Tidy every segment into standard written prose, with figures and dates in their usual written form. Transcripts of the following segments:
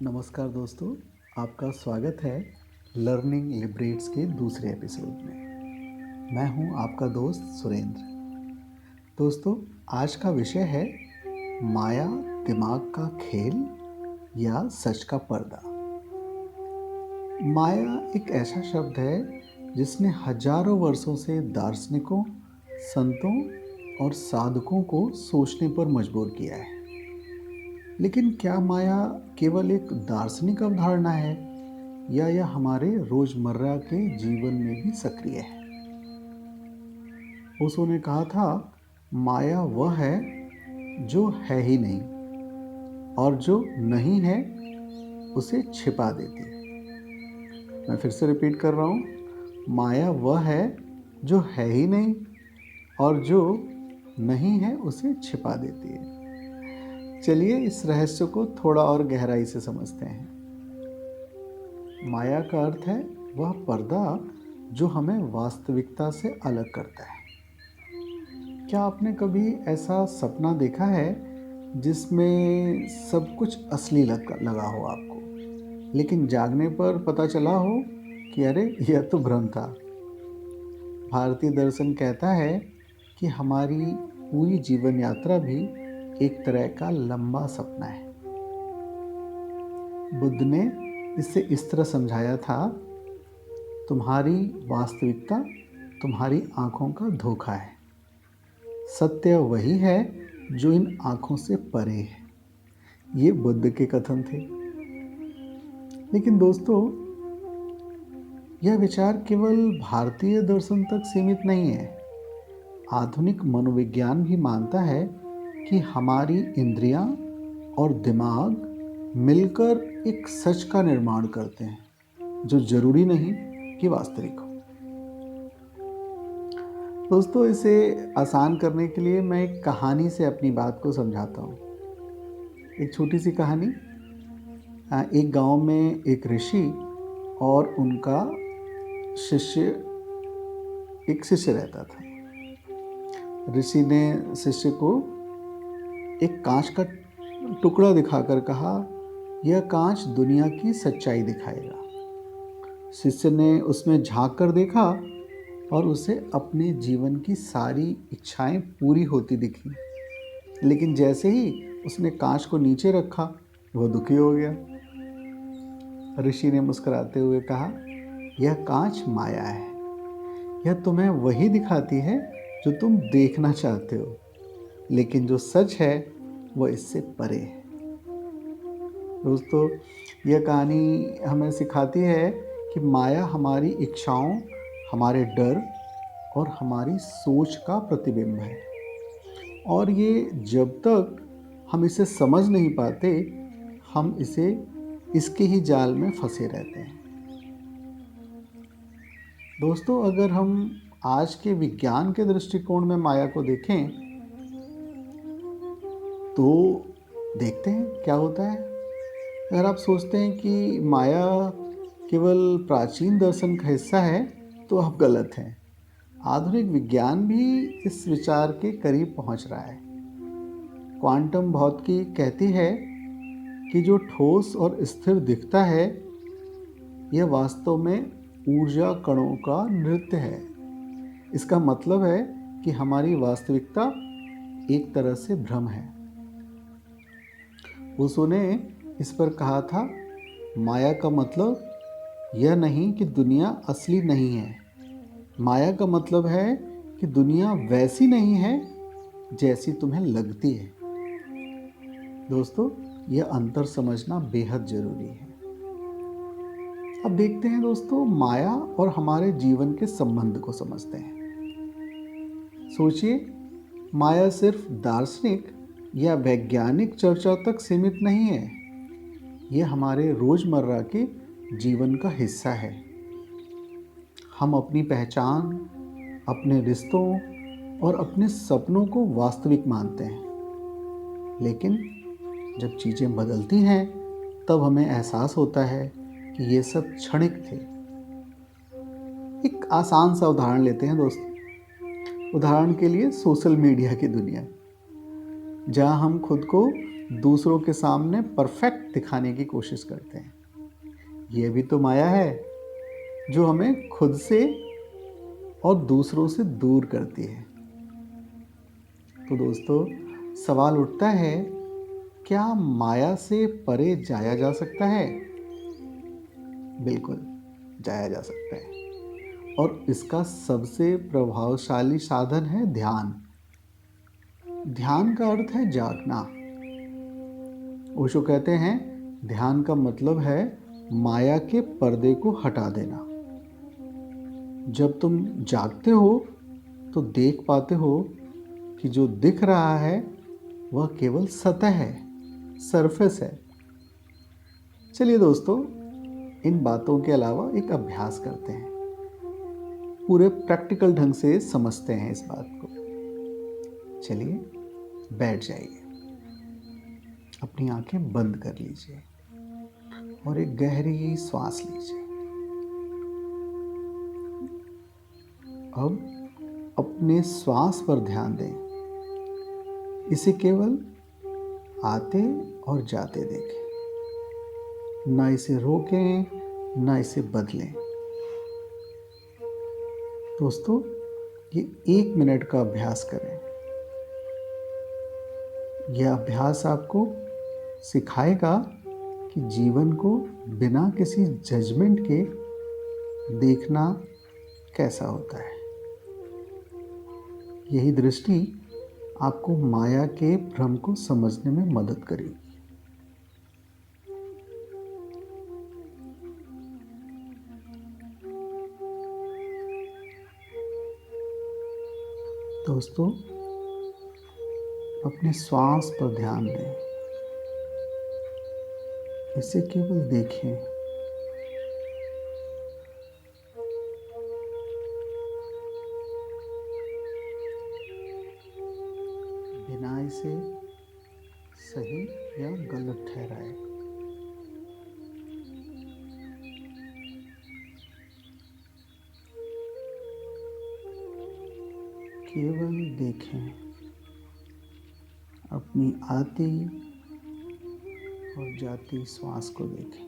नमस्कार दोस्तों, आपका स्वागत है लर्निंग लिबरेट्स के दूसरे एपिसोड में। मैं हूं आपका दोस्त सुरेंद्र। दोस्तों, आज का विषय है माया दिमाग का खेल या सच का पर्दा। माया एक ऐसा शब्द है जिसने हजारों वर्षों से दार्शनिकों, संतों और साधकों को सोचने पर मजबूर किया है। लेकिन क्या माया केवल एक दार्शनिक अवधारणा है या यह हमारे रोजमर्रा के जीवन में भी सक्रिय है? ओशो ने कहा था, माया वह है जो है ही नहीं और जो नहीं है उसे छिपा देती है। मैं फिर से रिपीट कर रहा हूँ, माया वह है जो है ही नहीं और जो नहीं है उसे छिपा देती है। चलिए इस रहस्य को थोड़ा और गहराई से समझते हैं। माया का अर्थ है वह पर्दा जो हमें वास्तविकता से अलग करता है। क्या आपने कभी ऐसा सपना देखा है जिसमें सब कुछ असली लगा हो आपको, लेकिन जागने पर पता चला हो कि अरे यह तो भ्रम था? भारतीय दर्शन कहता है कि हमारी पूरी जीवन यात्रा भी एक तरह का लंबा सपना है। बुद्ध ने इसे इस तरह समझाया था, तुम्हारी वास्तविकता तुम्हारी आंखों का धोखा है, सत्य वही है जो इन आंखों से परे है। ये बुद्ध के कथन थे। लेकिन दोस्तों, यह विचार केवल भारतीय दर्शन तक सीमित नहीं है। आधुनिक मनोविज्ञान भी मानता है कि हमारी इंद्रियां और दिमाग मिलकर एक सच का निर्माण करते हैं जो जरूरी नहीं कि वास्तविक हो। दोस्तों, इसे आसान करने के लिए मैं एक कहानी से अपनी बात को समझाता हूँ। एक छोटी सी कहानी। एक गांव में एक ऋषि और उनका एक शिष्य रहता था। ऋषि ने शिष्य को एक कांच का टुकड़ा दिखाकर कहा, यह कांच दुनिया की सच्चाई दिखाएगा। शिष्य ने उसमें झांक कर देखा और उसे अपने जीवन की सारी इच्छाएं पूरी होती दिखी। लेकिन जैसे ही उसने कांच को नीचे रखा, वह दुखी हो गया। ऋषि ने मुस्कुराते हुए कहा, यह कांच माया है। यह तुम्हें वही दिखाती है जो तुम देखना चाहते हो, लेकिन जो सच है वह इससे परे है। दोस्तों, यह कहानी हमें सिखाती है कि माया हमारी इच्छाओं, हमारे डर और हमारी सोच का प्रतिबिंब है, और ये जब तक हम इसे समझ नहीं पाते, हम इसके ही जाल में फंसे रहते हैं। दोस्तों, अगर हम आज के विज्ञान के दृष्टिकोण में माया को देखें तो देखते हैं क्या होता है। अगर आप सोचते हैं कि माया केवल प्राचीन दर्शन का हिस्सा है तो आप गलत हैं। आधुनिक विज्ञान भी इस विचार के करीब पहुंच रहा है। क्वांटम भौतिकी कहती है कि जो ठोस और स्थिर दिखता है, यह वास्तव में ऊर्जा कणों का नृत्य है। इसका मतलब है कि हमारी वास्तविकता एक तरह से भ्रम है। ओशो ने इस पर कहा था, माया का मतलब यह नहीं कि दुनिया असली नहीं है। माया का मतलब है कि दुनिया वैसी नहीं है जैसी तुम्हें लगती है। दोस्तों, यह अंतर समझना बेहद जरूरी है। अब देखते हैं दोस्तों, माया और हमारे जीवन के संबंध को समझते हैं। सोचिए, माया सिर्फ दार्शनिक या वैज्ञानिक चर्चा तक सीमित नहीं है। यह हमारे रोजमर्रा के जीवन का हिस्सा है। हम अपनी पहचान, अपने रिश्तों और अपने सपनों को वास्तविक मानते हैं। लेकिन जब चीज़ें बदलती हैं, तब हमें एहसास होता है कि ये सब क्षणिक थे। एक आसान सा उदाहरण लेते हैं दोस्तों। उदाहरण के लिए सोशल मीडिया की दुनिया, जहां हम खुद को दूसरों के सामने परफेक्ट दिखाने की कोशिश करते हैं। ये भी तो माया है जो हमें खुद से और दूसरों से दूर करती है। तो दोस्तों, सवाल उठता है, क्या माया से परे जाया जा सकता है? बिल्कुल, जाया जा सकता है। और इसका सबसे प्रभावशाली साधन है ध्यान। ध्यान का अर्थ है जागना। ओशो कहते हैं, ध्यान का मतलब है माया के पर्दे को हटा देना। जब तुम जागते हो तो देख पाते हो कि जो दिख रहा है वह केवल सतह है, सरफेस है। चलिए दोस्तों, इन बातों के अलावा एक अभ्यास करते हैं, पूरे प्रैक्टिकल ढंग से समझते हैं इस बात को। चलिए, बैठ जाइए, अपनी आंखें बंद कर लीजिए और एक गहरी सांस लीजिए। अब अपने श्वास पर ध्यान दें। इसे केवल आते और जाते देखें, ना इसे रोकें ना इसे बदलें। दोस्तों, ये 1 मिनट का अभ्यास करें। यह अभ्यास आपको सिखाएगा कि जीवन को बिना किसी जजमेंट के देखना कैसा होता है। यही दृष्टि आपको माया के भ्रम को समझने में मदद करेगी। दोस्तों, अपने श्वास पर ध्यान दें। इसे केवल देखें। बिना इसे सही या गलत ठहराए। केवल देखें, अपनी आती और जाती श्वास को देखें।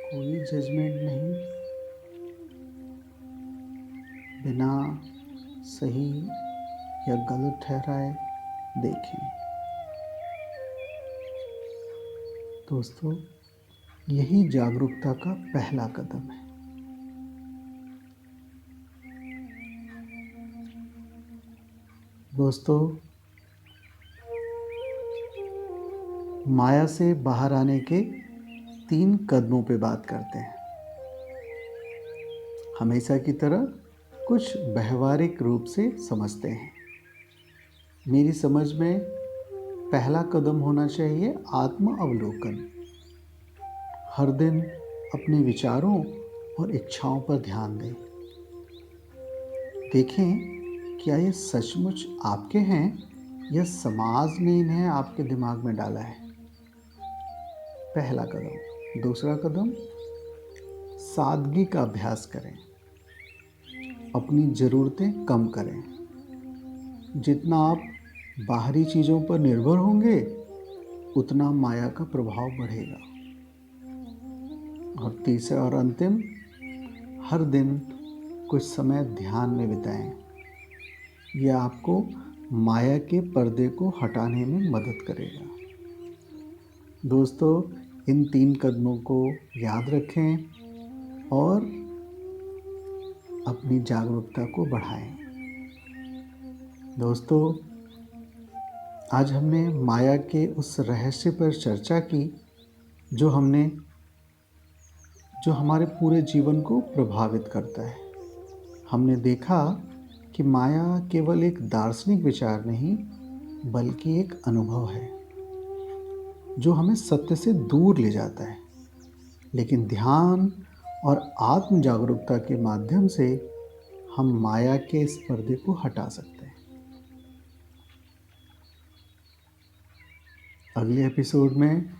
कोई जजमेंट नहीं, बिना सही या गलत ठहराए देखें। दोस्तों, यही जागरूकता का पहला कदम है। दोस्तों, माया से बाहर आने के 3 कदमों पे बात करते हैं। हमेशा की तरह कुछ व्यवहारिक रूप से समझते हैं। मेरी समझ में पहला कदम होना चाहिए आत्म अवलोकन। हर दिन अपने विचारों और इच्छाओं पर ध्यान दें। देखें, क्या ये सचमुच आपके हैं या समाज ने इन्हें आपके दिमाग में डाला है। पहला कदम। दूसरा कदम, सादगी का अभ्यास करें। अपनी ज़रूरतें कम करें। जितना आप बाहरी चीज़ों पर निर्भर होंगे उतना माया का प्रभाव बढ़ेगा। और तीसरा और अंतिम, हर दिन कुछ समय ध्यान में बिताएं। यह आपको माया के पर्दे को हटाने में मदद करेगा। दोस्तों, इन 3 कदमों को याद रखें और अपनी जागरूकता को बढ़ाएं। दोस्तों, आज हमने माया के उस रहस्य पर चर्चा की जो हमारे पूरे जीवन को प्रभावित करता है। हमने देखा कि माया केवल एक दार्शनिक विचार नहीं बल्कि एक अनुभव है जो हमें सत्य से दूर ले जाता है। लेकिन ध्यान और आत्म जागरूकता के माध्यम से हम माया के इस पर्दे को हटा सकते हैं। अगले एपिसोड में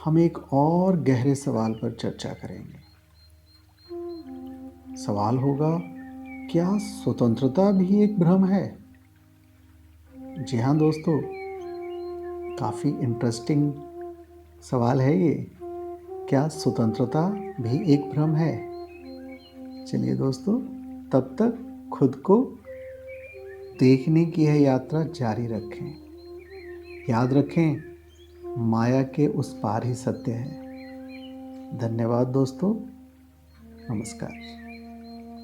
हम एक और गहरे सवाल पर चर्चा करेंगे। सवाल होगा, क्या स्वतंत्रता भी एक भ्रम है? जी हाँ दोस्तों, काफ़ी इंटरेस्टिंग सवाल है ये। क्या स्वतंत्रता भी एक भ्रम है? चलिए दोस्तों, तब तक खुद को देखने की यह यात्रा जारी रखें। याद रखें, माया के उस पार ही सत्य है। धन्यवाद दोस्तों, नमस्कार।